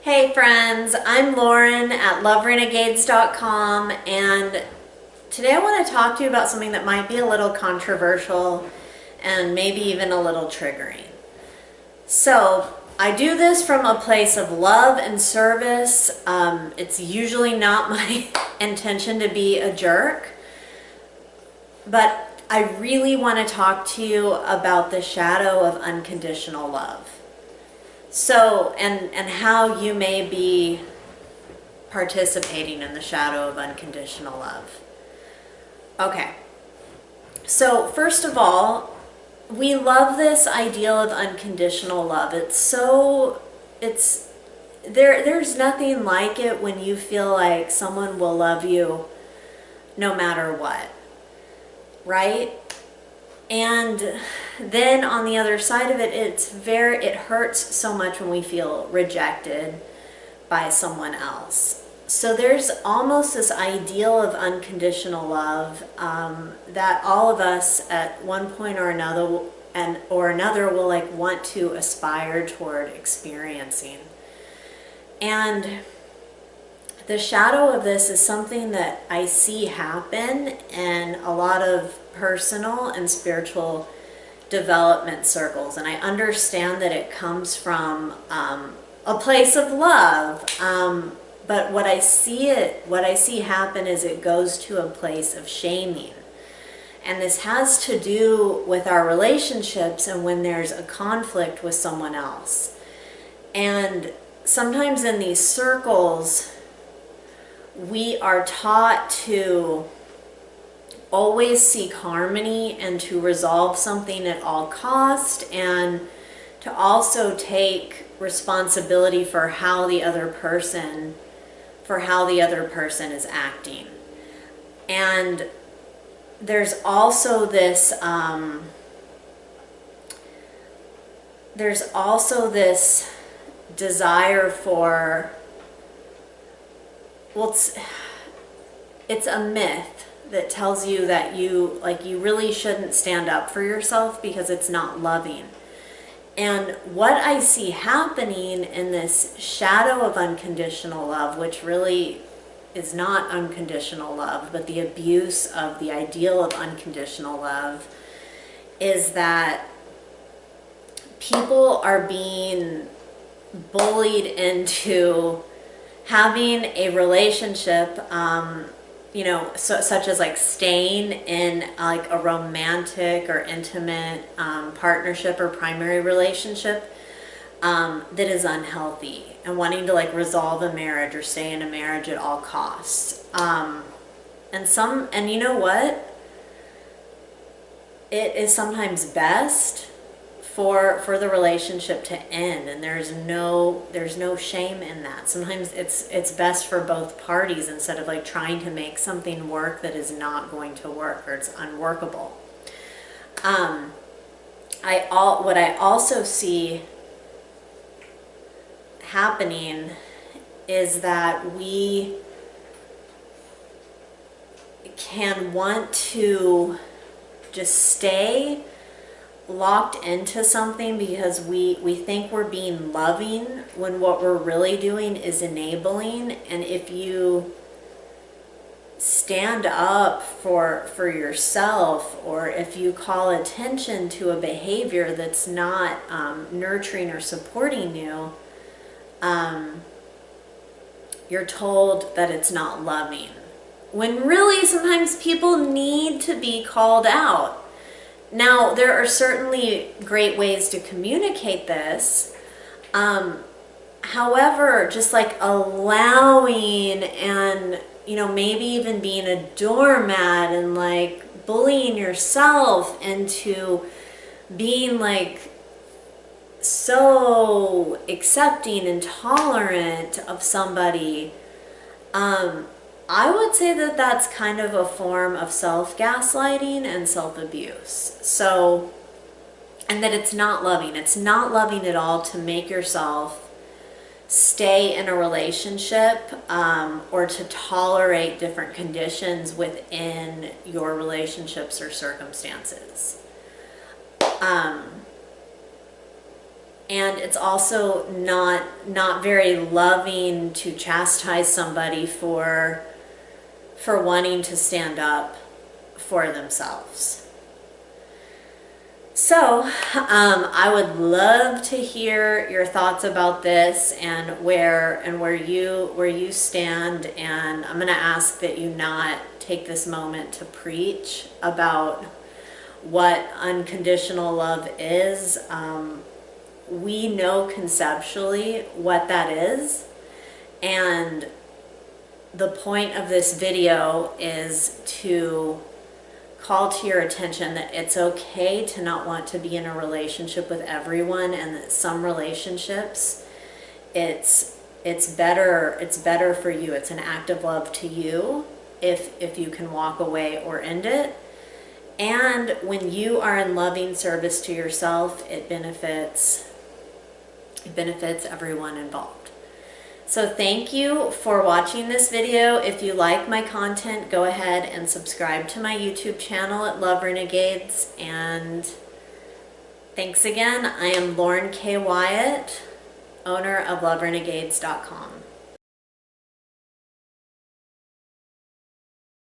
Hey friends, I'm Lauren at loverenegades.com, and today I want to talk to you about something that might be a little controversial and maybe even a little triggering. So I do this from a place of love and service. It's usually not my intention to be a jerk, but I really want to talk to you about the shadow of unconditional love. So, and how you may be participating in the shadow of unconditional love. Okay, so first of all, we love this ideal of unconditional love. There's nothing like it when you feel like someone will love you no matter what, right? And then on the other side of it, it hurts so much when we feel rejected by someone else. So there's almost this ideal of unconditional love that all of us at one point or another will like want to aspire toward experiencing. And the shadow of this is something that I see happen in a lot of personal and spiritual development circles, and I understand that it comes from a place of love, but what I see happen is it goes to a place of shaming, and this has to do with our relationships and when there's a conflict with someone else. And sometimes in these circles we are taught to always seek harmony and to resolve something at all cost, and to also take responsibility for how the other person is acting. And there's also this desire for, well, it's a myth that tells you that you really shouldn't stand up for yourself because it's not loving. And what I see happening in this shadow of unconditional love, which really is not unconditional love, but the abuse of the ideal of unconditional love, is that people are being bullied into having a relationship, such as like staying in like a romantic or intimate partnership or primary relationship that is unhealthy, and wanting to like resolve a marriage or stay in a marriage at all costs. And you know what? It is sometimes best for the relationship to end, and there's no shame in that. Sometimes it's best for both parties, instead of like trying to make something work that is not going to work, or it's unworkable. What I also see happening is that we can want to just stay locked into something because we think we're being loving, when what we're really doing is enabling. And if you stand up for yourself, or if you call attention to a behavior that's not nurturing or supporting you, you're told that it's not loving, when really sometimes people need to be called out. Now, there are certainly great ways to communicate this. However, just like allowing and, maybe even being a doormat and like bullying yourself into being like so accepting and tolerant of somebody, I would say that that's kind of a form of self-gaslighting and self-abuse. So, and that it's not loving. It's not loving at all to make yourself stay in a relationship or to tolerate different conditions within your relationships or circumstances. And it's also not very loving to chastise somebody for wanting to stand up for themselves. So I would love to hear your thoughts about this and where you stand. And I'm going to ask that you not take this moment to preach about what unconditional love is. We know conceptually what that is, and the point of this video is to call to your attention that it's okay to not want to be in a relationship with everyone, and that some relationships it's better for you. It's an act of love to you if you can walk away or end it. And when you are in loving service to yourself, it benefits everyone involved. So thank you for watching this video. If you like my content, go ahead and subscribe to my YouTube channel at Love Renegades. And thanks again. I am Lauren K. Wyatt, owner of LoveRenegades.com.